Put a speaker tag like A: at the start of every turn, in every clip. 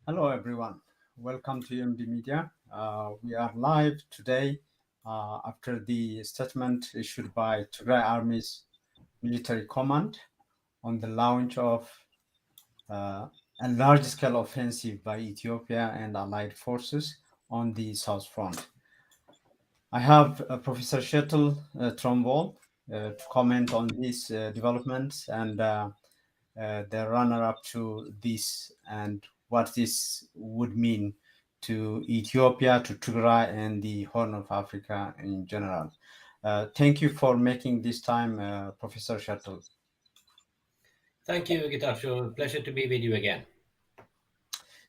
A: Hello, everyone. Welcome to UMD Media. We are live today after the statement issued by Tigray Army's military command on the launch of a large-scale offensive by Ethiopia and allied forces on the South Front. I have Professor Shetel Trombol to comment on these developments and the runner-up to this and what this would mean to Ethiopia, to Tigray, and the Horn of Africa in general. Thank you for making this time, Professor Shetel.
B: Thank you, Gitacho. Pleasure to be with you again.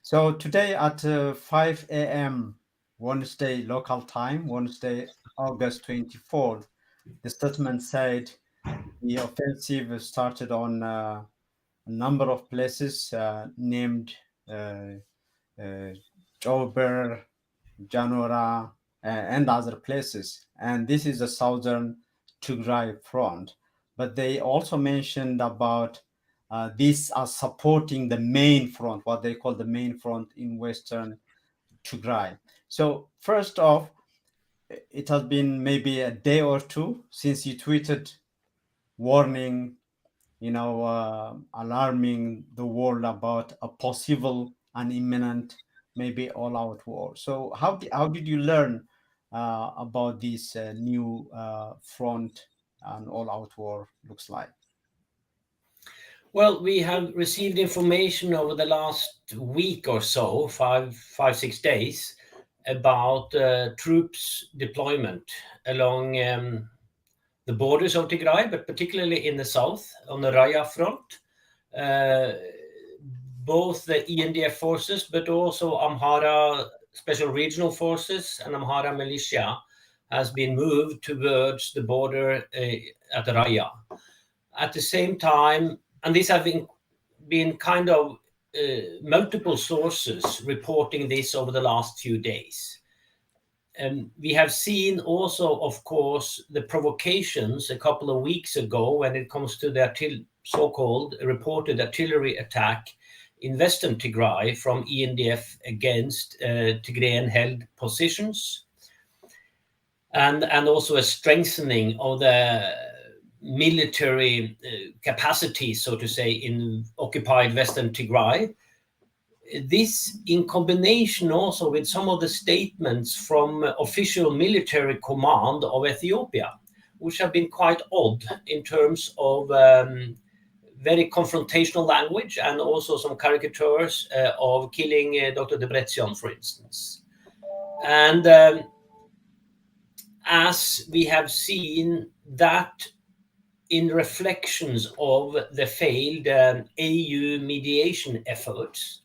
A: So today at 5 a.m. Wednesday local time, Wednesday, August 24th, the statement said the offensive started on a number of places named Jober, Janora, and other places. And this is the southern Tigray front. But they also mentioned about this as supporting the main front, what they call the main front in western Tigray. So first off, it has been maybe a day or two since you tweeted warning, alarming the world about a possible and imminent, maybe all-out war. So how did you learn about this new front and all-out war looks like?
B: Well, we have received information over the last week or so, 6 days, about troops deployment along the borders of Tigray, but particularly in the south, on the Raya front. Both the ENDF forces, but also Amhara Special Regional Forces and Amhara militia has been moved towards the border at Raya. At the same time, and these have been kind of multiple sources reporting this over the last few days. We have seen also, of course, the provocations a couple of weeks ago when it comes to the so-called reported artillery attack in Western Tigray from ENDF against Tigrayan held positions, and also a strengthening of the military capacity, so to say, in occupied Western Tigray. This in combination also with some of the statements from official military command of Ethiopia, which have been quite odd in terms of very confrontational language and also some caricatures of killing Dr. Debretsion, for instance. And as we have seen that in reflections of the failed AU mediation efforts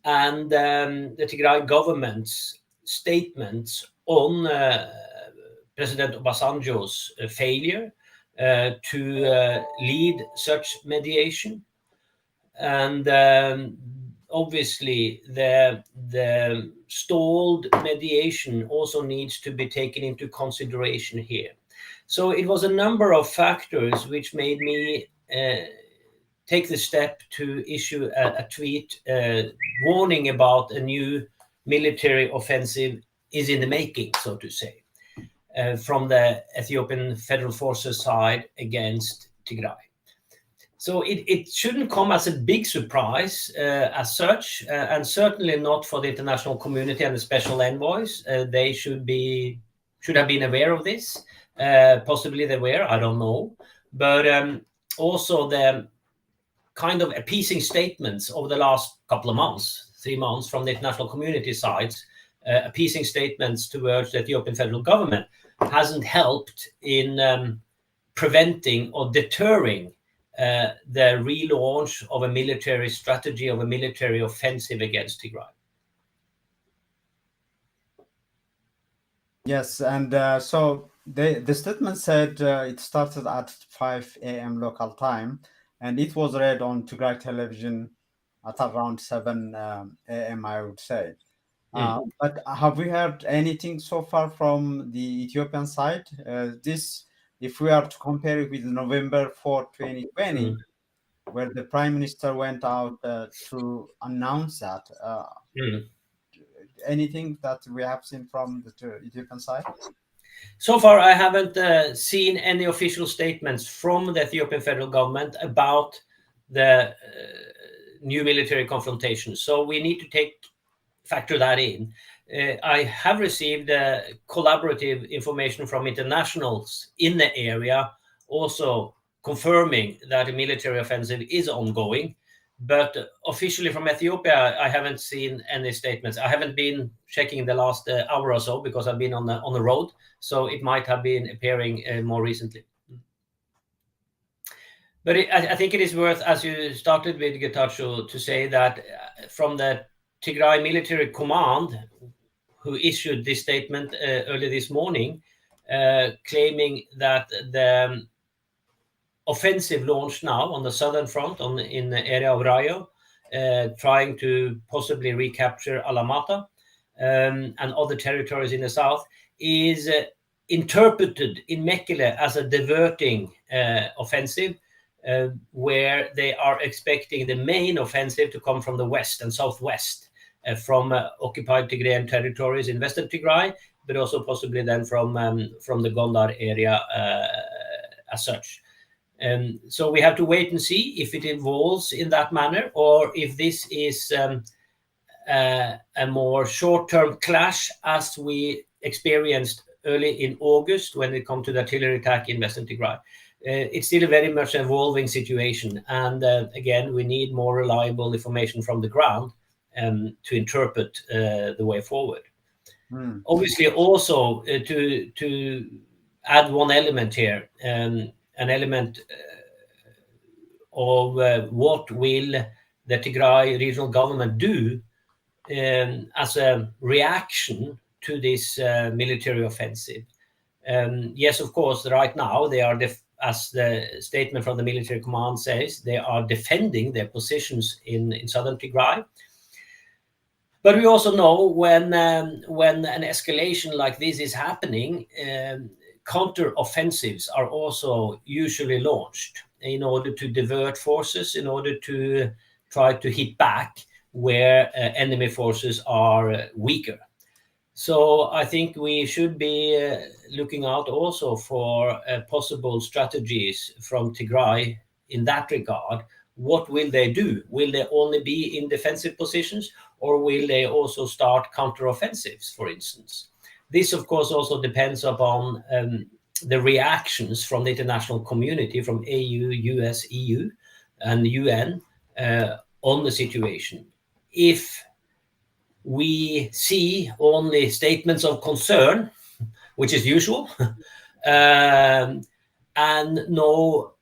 B: and the Tigray government's statements on President Obasanjo's failure to lead such mediation. And obviously the stalled mediation also needs to be taken into consideration here. So it was a number of factors which made me take the step to issue a tweet warning about a new military offensive is in the making, so to say, from the Ethiopian Federal Forces side against Tigray. So it shouldn't come as a big surprise as such, and certainly not for the international community and the special envoys. They should have been aware of this. Possibly they were, I don't know. But also the kind of appeasing statements over the last couple of months, 3 months, from the international community sides, appeasing statements towards the Ethiopian federal government hasn't helped in preventing or deterring the relaunch of a military strategy, of a military offensive against Tigray.
A: Yes, and so the statement said it started at 5 a.m. local time, and it was read on Tigray television at around 7 a.m., I would say. But have we heard anything so far from the Ethiopian side? If we are to compare it with November 4, 2020, where the Prime Minister went out to announce that, Anything that we have seen from the Ethiopian side?
B: So far, I haven't seen any official statements from the Ethiopian federal government about the new military confrontation. So we need to factor that in. I have received collaborative information from internationals in the area, also confirming that a military offensive is ongoing. But officially from Ethiopia, I haven't seen any statements. I haven't been checking the last hour or so because I've been on the road, so it might have been appearing more recently. But I think it is worth, as you started with, Getachew, to say that from the Tigray military command, who issued this statement early this morning, claiming that the offensive launched now on the southern front in the area of Rayo, trying to possibly recapture Alamata and other territories in the south, is interpreted in Mekele as a diverting offensive, where they are expecting the main offensive to come from the west and southwest, from occupied Tigrayan territories in western Tigray, but also possibly then from the Gondar area as such. So we have to wait and see if it evolves in that manner, or if this is a more short-term clash, as we experienced early in August when it comes to the artillery attack in western Tigray. It's still a very much evolving situation, and again, we need more reliable information from the ground to interpret the way forward. Obviously, also to add one element here, an element of what will the Tigray regional government do as a reaction to this military offensive. Yes, of course, right now they are, as the statement from the military command says, they are defending their positions in southern Tigray. But we also know when an escalation like this is happening, counter-offensives are also usually launched in order to divert forces, in order to try to hit back where enemy forces are weaker. So I think we should be looking out also for possible strategies from Tigray in that regard. What will they do? Will they only be in defensive positions, or will they also start counteroffensives, for instance? This, of course, also depends upon the reactions from the international community, from AU, US, EU, and UN on the situation. If we see only statements of concern, which is usual, and no,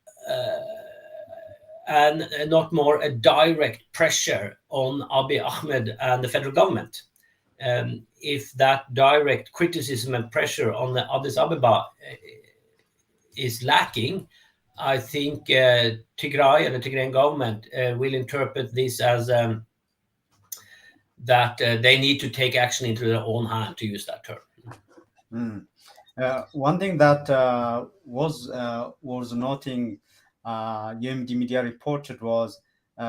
B: and not more a direct pressure on Abiy Ahmed and the federal government. If that direct criticism and pressure on the Addis Ababa is lacking, I think Tigray and the Tigrayan government will interpret this as that they need to take action into their own hand, to use that term.
A: One thing that was noting UMD media reported was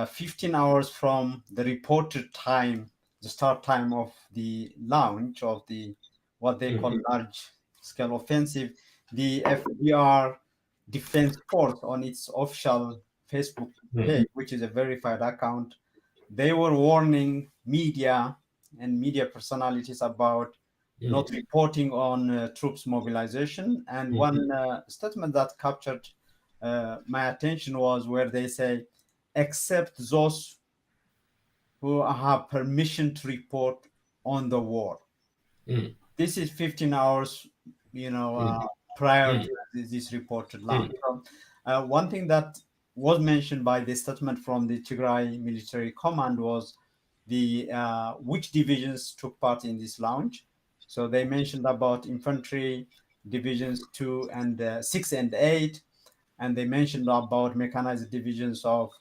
A: 15 hours from the reported time, the start time of the launch of the what they call large-scale offensive, the FDR Defense Force on its official Facebook page, which is a verified account, they were warning media and media personalities about not reporting on troops mobilization. And one statement that captured my attention was where they say, except those who have permission to report on the war. This is 15 hours, prior to this reported launch. One thing that was mentioned by the statement from the Tigray military command was the which divisions took part in this launch. So they mentioned about infantry divisions 2 and 6 and 8, and they mentioned about mechanized divisions of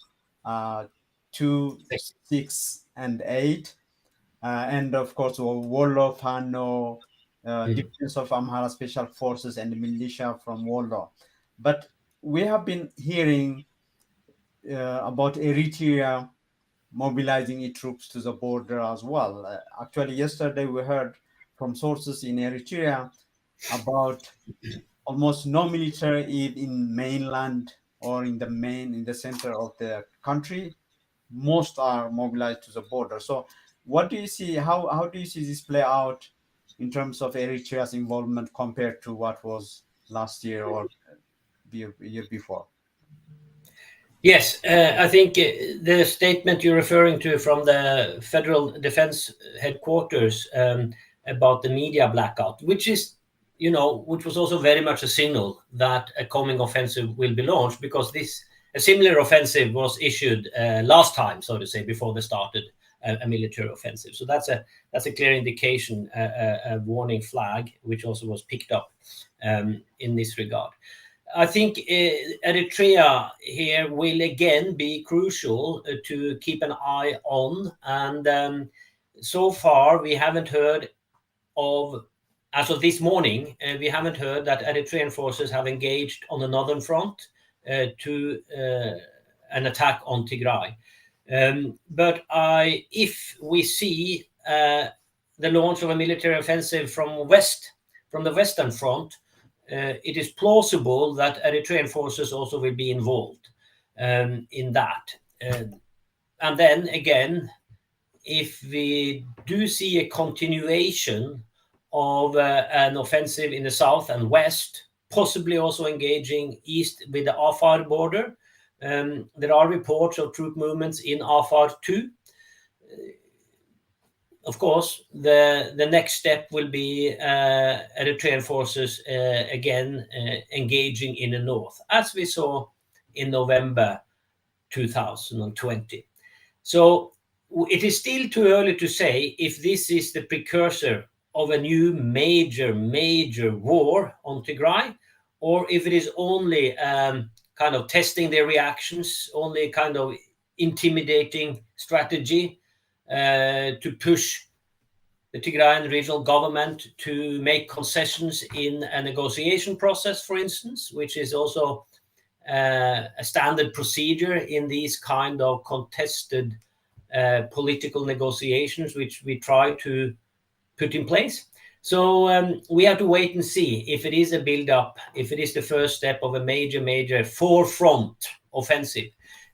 A: 2, 6, and 8, and of course Wollo, Fano, divisions of Amhara Special Forces and militia from Wollo. But we have been hearing about Eritrea mobilizing its troops to the border as well. Actually, yesterday we heard from sources in Eritrea about almost no military in mainland or in the center of the country. Most are mobilized to the border. So what do you see, how do you see this play out in terms of Eritrea's involvement compared to what was last year or year before?
B: Yes, I think the statement you're referring to from the Federal Defense Headquarters about the media blackout, which is, which was also very much a signal that a coming offensive will be launched, because a similar offensive was issued last time, so to say, before they started a military offensive. So that's a clear indication, a warning flag, which also was picked up in this regard. I think Eritrea here will again be crucial to keep an eye on. And so far, we haven't heard as of this morning, we haven't heard that Eritrean forces have engaged on the northern front to an attack on Tigray. But if we see the launch of a military offensive from the western front, it is plausible that Eritrean forces also will be involved in that. And then again, if we do see a continuation of an offensive in the south and west, possibly also engaging east with the Afar border, there are reports of troop movements in Afar too. Of course, the next step will be Eritrean forces again engaging in the north, as we saw in November 2020. So it is still too early to say if this is the precursor of a new major war on Tigray, or if it is only kind of testing their reactions, only kind of intimidating strategy to push the Tigrayan regional government to make concessions in a negotiation process, for instance, which is also a standard procedure in these kind of contested political negotiations, which we try to put in place. So we have to wait and see if it is a build-up, if it is the first step of a major forefront offensive.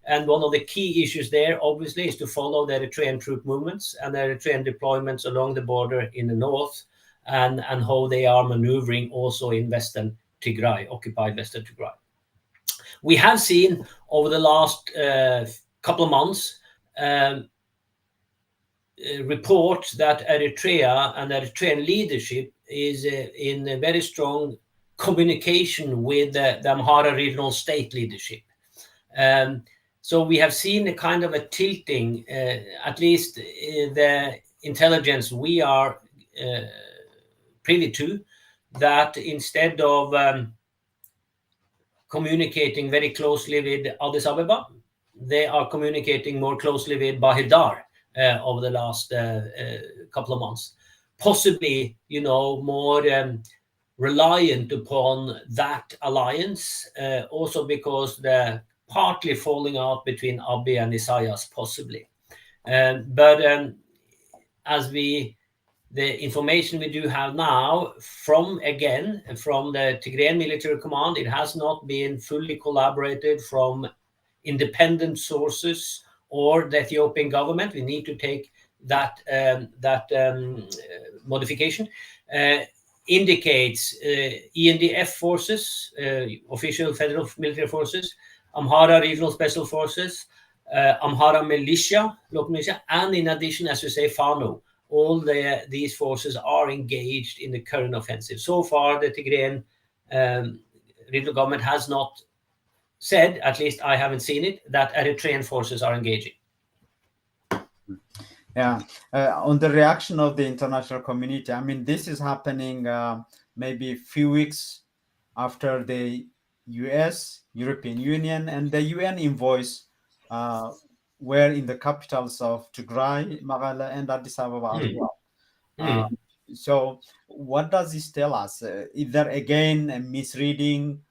B: And one of the key issues there, obviously, is to follow the Eritrean troop movements and the Eritrean deployments along the border in the north, and how they are maneuvering also in Western Tigray, occupied Western Tigray. We have seen over the last couple of months reports that Eritrea and Eritrean leadership is in a very strong communication with the Amhara regional state leadership. So we have seen a kind of a tilting, at least the intelligence we are privy to, that instead of communicating very closely with Addis Ababa, they are communicating more closely with Bahir Dar over the last couple of months. Possibly, more reliant upon that alliance, also because the partly falling out between Abiy and Isaias, possibly. But as the information we do have now from the Tigrayan military command, it has not been fully collaborated from independent sources or the Ethiopian government. We need to take that modification. Indicates ENDF forces, official federal military forces, Amhara regional special forces, Amhara militia, local militia, and in addition, as you say, Fano. All these forces are engaged in the current offensive. So far, the Tigrayan regional government has not said, at least I haven't seen it, that Eritrean forces are engaging.
A: Yeah, on the reaction of the international community, I mean, this is happening maybe a few weeks after the US, European Union, and the UN envoys were in the capitals of Tigray, Magala, and Addis Ababa as well. So what does this tell us? Is there again a misreading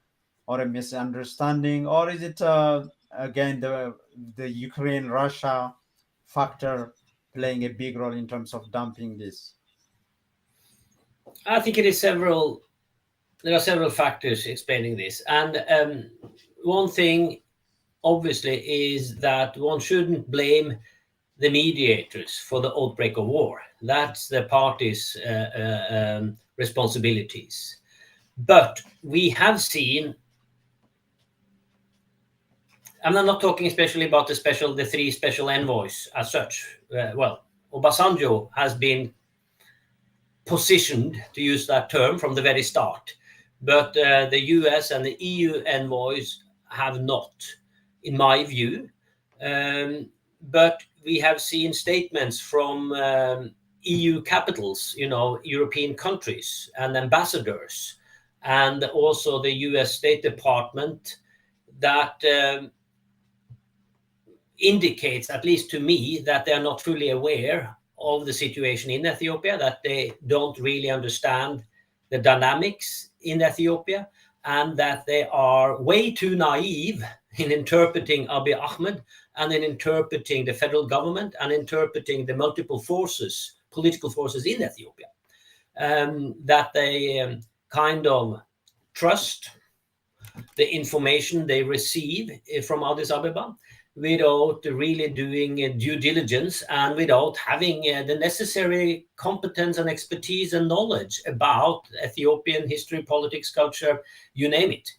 A: or a misunderstanding, or is it again the Ukraine-Russia factor playing a big role in terms of dumping this?
B: I think it is several. There are several factors explaining this, and one thing obviously is that one shouldn't blame the mediators for the outbreak of war. That's the parties' responsibilities. But we have seen, I'm not talking especially about the three special envoys as such. Well, Obasanjo has been positioned, to use that term, from the very start. But the US and the EU envoys have not, in my view. But we have seen statements from EU capitals, European countries and ambassadors, and also the US State Department that indicates, at least to me, that they are not fully aware of the situation in Ethiopia, that they don't really understand the dynamics in Ethiopia, and that they are way too naive in interpreting Abiy Ahmed and in interpreting the federal government and interpreting the multiple forces, political forces in Ethiopia, that they kind of trust the information they receive from Addis Ababa without really doing due diligence and without having the necessary competence and expertise and knowledge about Ethiopian history, politics, culture, you name it.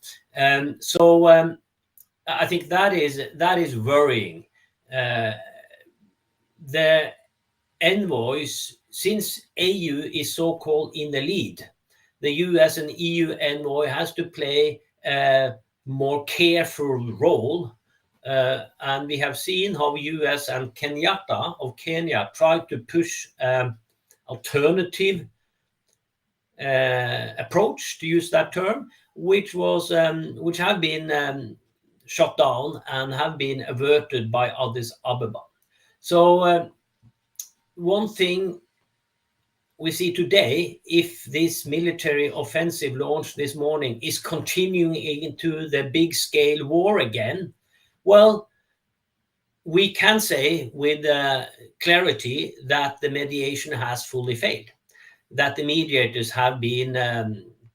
B: So I think that is worrying. The envoys, since AU is so-called in the lead, the US and EU envoy has to play a more careful role. And we have seen how US and Kenyatta of Kenya tried to push alternative approach, to use that term, which have been shut down and have been averted by Addis Ababa. So one thing we see today, if this military offensive launched this morning is continuing into the big scale war again, well, we can say with clarity that the mediation has fully failed, that the mediators have been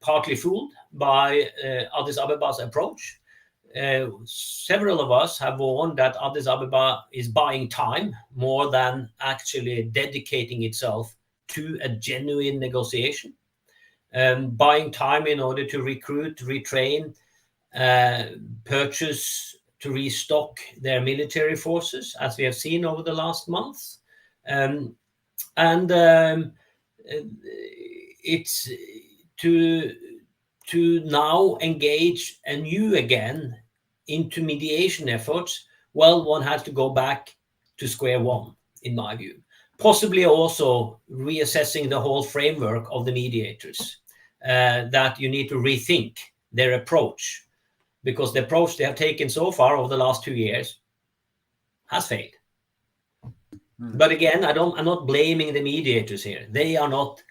B: partly fooled by Addis Ababa's approach. Several of us have warned that Addis Ababa is buying time more than actually dedicating itself to a genuine negotiation, buying time in order to recruit, retrain, purchase, to restock their military forces, as we have seen over the last months. It's to now engage anew again into mediation efforts. Well, one has to go back to square one, in my view. Possibly also reassessing the whole framework of the mediators, that you need to rethink their approach, because the approach they have taken so far over the last 2 years has failed. But again, I'm not blaming the mediators here. They are not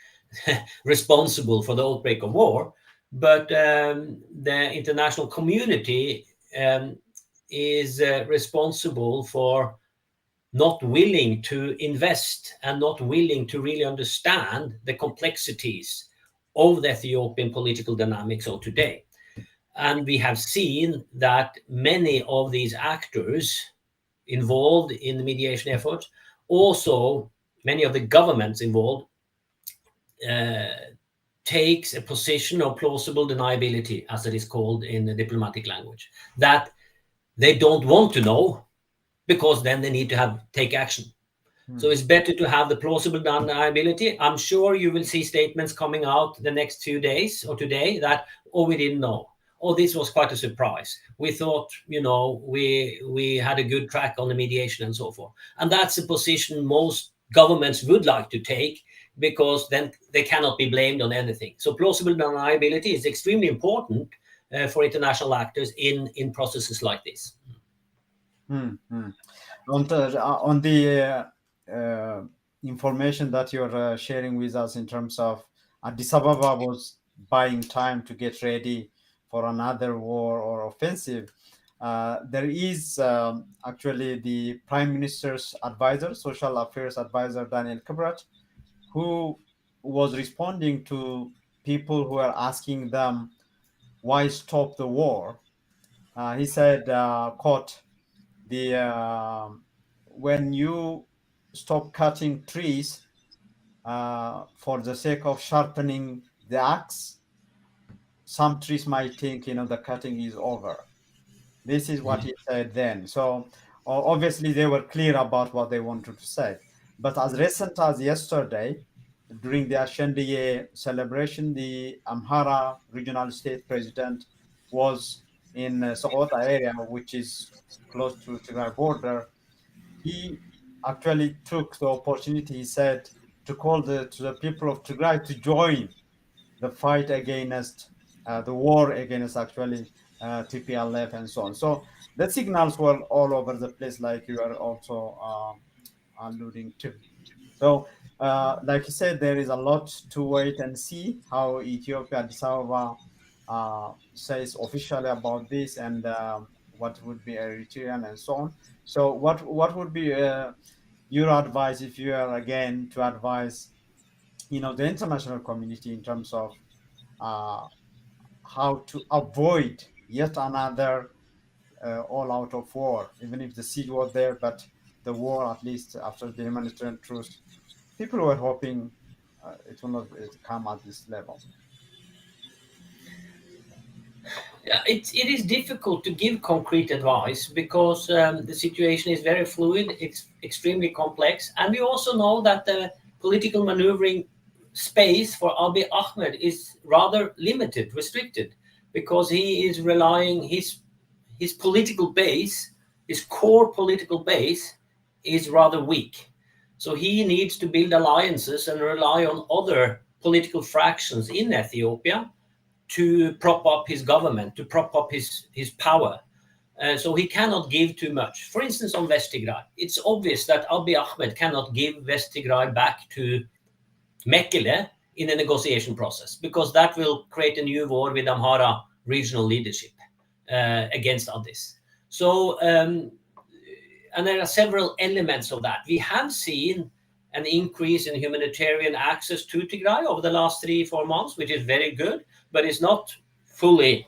B: responsible for the outbreak of war, but the international community is responsible for not willing to invest and not willing to really understand the complexities of the Ethiopian political dynamics of today. And we have seen that many of these actors involved in the mediation efforts, also many of the governments involved, takes a position of plausible deniability, as it is called in the diplomatic language, that they don't want to know, because then they need to take action. So it's better to have the plausible deniability. I'm sure you will see statements coming out the next 2 days or today that, oh, we didn't know. Oh, this was quite a surprise. We thought, we had a good track on the mediation and so forth. And that's a position most governments would like to take, because then they cannot be blamed on anything. So plausible deniability is extremely important for international actors in processes like this.
A: On the information that you're sharing with us in terms of Addis Ababa was buying time to get ready for another war or offensive, there is actually the Prime Minister's advisor, Social Affairs Advisor Daniel Kibrat, who was responding to people who are asking them why stop the war. He said, quote, when you stop cutting trees for the sake of sharpening the axe, some trees might think, the cutting is over. This is what he said then. So obviously they were clear about what they wanted to say. But as recent as yesterday, during the Ashandiye celebration, the Amhara regional state president was in Sokota area, which is close to Tigray border. He actually took the opportunity, he said, to call to the people of Tigray to join the fight against the war against actually TPLF and so on. So the signals were all over the place, like you are also alluding to. So, like you said, there is a lot to wait and see how Ethiopia, Addis Ababa, says officially about this, and what would be Eritrean and so on. So, what would be your advice if you are again to advise, the international community in terms of uh, how to avoid yet another all out of war, even if the siege was there, but the war, at least after the humanitarian truce, people were hoping it will not come at this level.
B: Yeah, it is difficult to give concrete advice because the situation is very fluid, it's extremely complex, and we also know that the political maneuvering space for Abiy Ahmed is rather limited, restricted, because he is relying his political base, his core political base, is rather weak. So he needs to build alliances and rely on other political fractions in Ethiopia to prop up his government, to prop up his power. So he cannot give too much. For instance, on West Tigray, it's obvious that Abiy Ahmed cannot give West Tigray back to Mekele in a negotiation process, because that will create a new war with Amhara regional leadership against Addis. So, and there are several elements of that. We have seen an increase in humanitarian access to Tigray over the last 3-4 months, which is very good, but it's not fully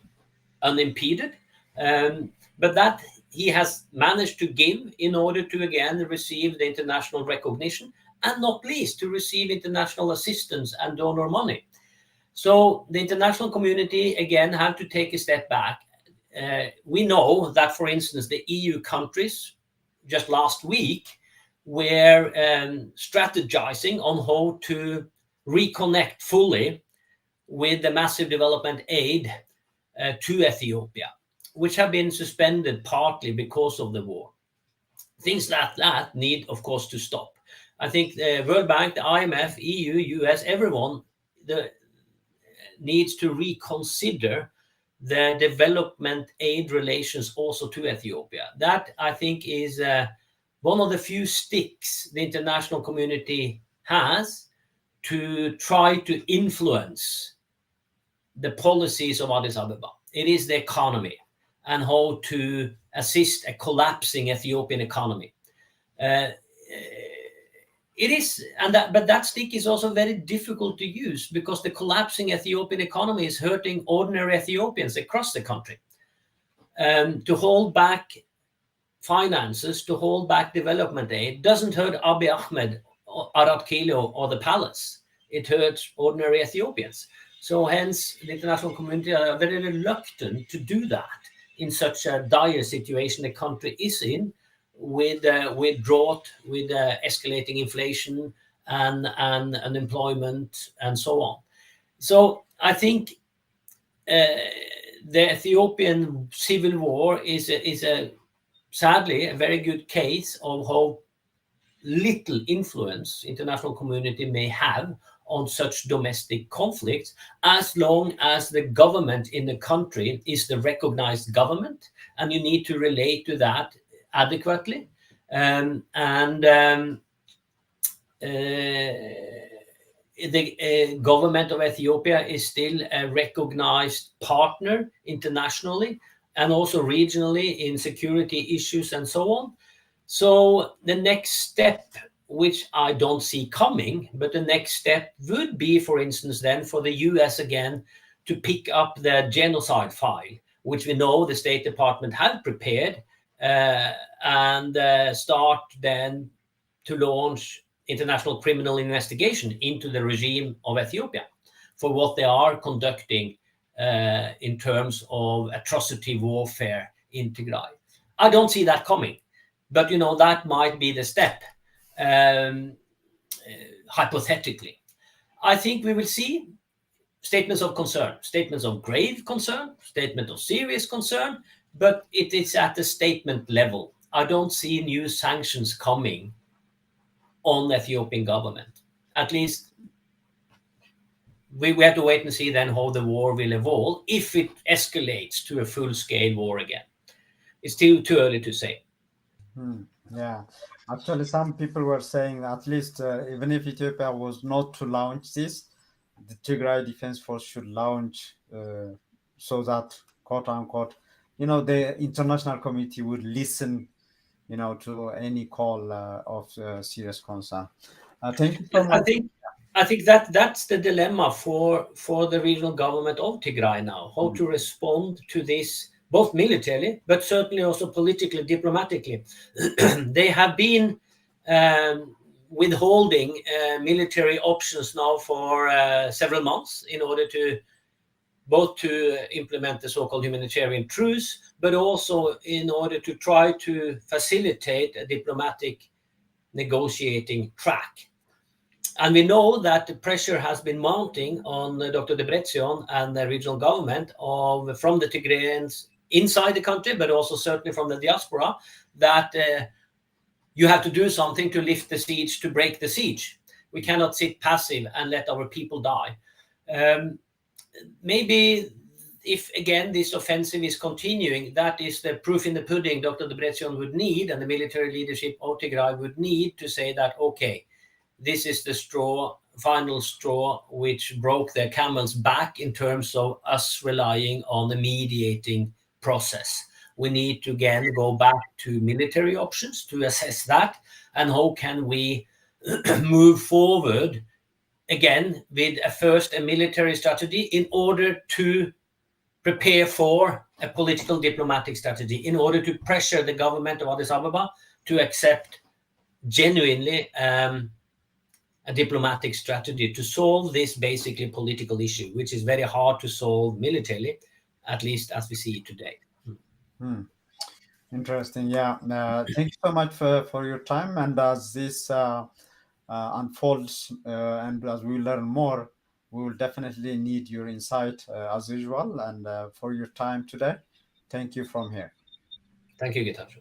B: unimpeded. But that he has managed to give in order to again receive the international recognition, and not least to receive international assistance and donor money. So the international community again have to take a step back. We know that, for instance, the EU countries just last week were strategizing on how to reconnect fully with the massive development aid to Ethiopia, which have been suspended partly because of the war. Things like that need, of course, to stop. I think the World Bank, the IMF, EU, US, everyone needs to reconsider the development aid relations also to Ethiopia. That, I think, is one of the few sticks the international community has to try to influence the policies of Addis Ababa. It is the economy and how to assist a collapsing Ethiopian economy. It is, but that stick is also very difficult to use because the collapsing Ethiopian economy is hurting ordinary Ethiopians across the country. To hold back finances, to hold back development aid doesn't hurt Abiy Ahmed, Arat Kilo, or the palace. It hurts ordinary Ethiopians. So hence, the international community are very reluctant to do that in such a dire situation the country is in, with drought, with escalating inflation and unemployment and so on. So I think the Ethiopian civil war is sadly a very good case of how little influence international community may have on such domestic conflicts, as long as the government in the country is the recognized government, and you need to relate to that adequately. The government of Ethiopia is still a recognized partner internationally and also regionally in security issues and so on. So the next step, which I don't see coming, but the next step would be, for instance, then for the US again to pick up the genocide file, which we know the State Department had prepared, and start then to launch international criminal investigation into the regime of Ethiopia for what they are conducting in terms of atrocity warfare in Tigray. I don't see that coming, but that might be the step, hypothetically. I think we will see statements of concern, statements of grave concern, statement of serious concern, but it is at the statement level. I don't see new sanctions coming on the Ethiopian government. At least we have to wait and see then how the war will evolve, if it escalates to a full-scale war again. It's still too early to say.
A: Yeah, actually, some people were saying at least even if Ethiopia was not to launch this, the Tigray Defense Force should launch so that, quote unquote, the international community would listen, to any call of serious concern. Thank you so
B: And
A: much.
B: I think that's the dilemma for the regional government of Tigray now, how to respond to this, both militarily, but certainly also politically, diplomatically. They have been withholding military options now for several months in order to both to implement the so-called humanitarian truce, but also in order to try to facilitate a diplomatic negotiating track. And we know that the pressure has been mounting on Dr. Debretsion and the regional government from the Tigrayans inside the country, but also certainly from the diaspora, that you have to do something to lift the siege, to break the siege. We cannot sit passive and let our people die. Maybe if, again, this offensive is continuing, that is the proof in the pudding Dr. Debretsion would need, and the military leadership of Tigray would need to say that, okay, this is the final straw which broke the camel's back in terms of us relying on the mediating process. We need to again go back to military options to assess that, and how can we move forward again with a military strategy in order to prepare for a political diplomatic strategy, in order to pressure the government of Addis Ababa to accept genuinely a diplomatic strategy to solve this basically political issue, which is very hard to solve militarily, at least as we see it today.
A: Interesting. Yeah. Thank you so much for your time. And as this unfolds and as we learn more, we will definitely need your insight as usual. And for your time today, thank you from here.
B: Thank you, Gitacho.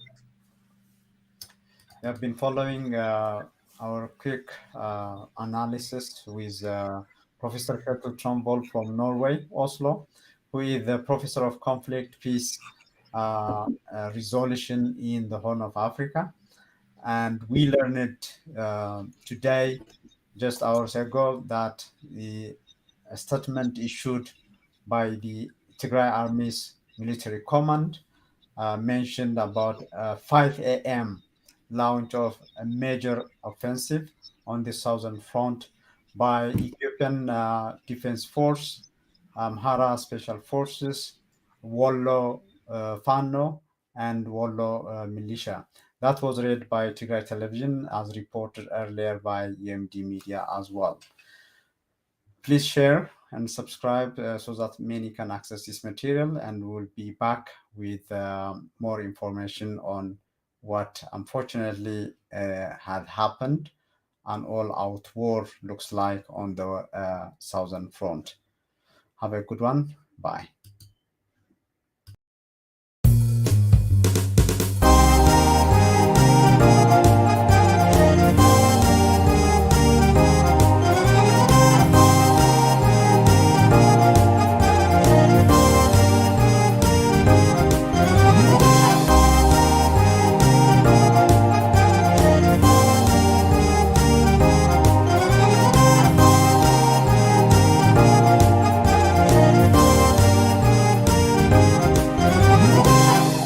A: We have been following our quick analysis with Professor Kjetil Tromvold from Norway, Oslo, who is the Professor of Conflict, Peace, Resolution in the Horn of Africa. And we learned today, just hours ago, that the statement issued by the Tigray Army's military command mentioned about 5 a.m. launch of a major offensive on the southern front by Ethiopian Defense Force, Amhara Special Forces, Wollo Fano, and Wollo Militia. That was read by Tigray Television, as reported earlier by EMD Media as well. Please share and subscribe so that many can access this material, and we'll be back with more information on what unfortunately had happened. An all-out war looks like on the southern front. Have a good one. Bye.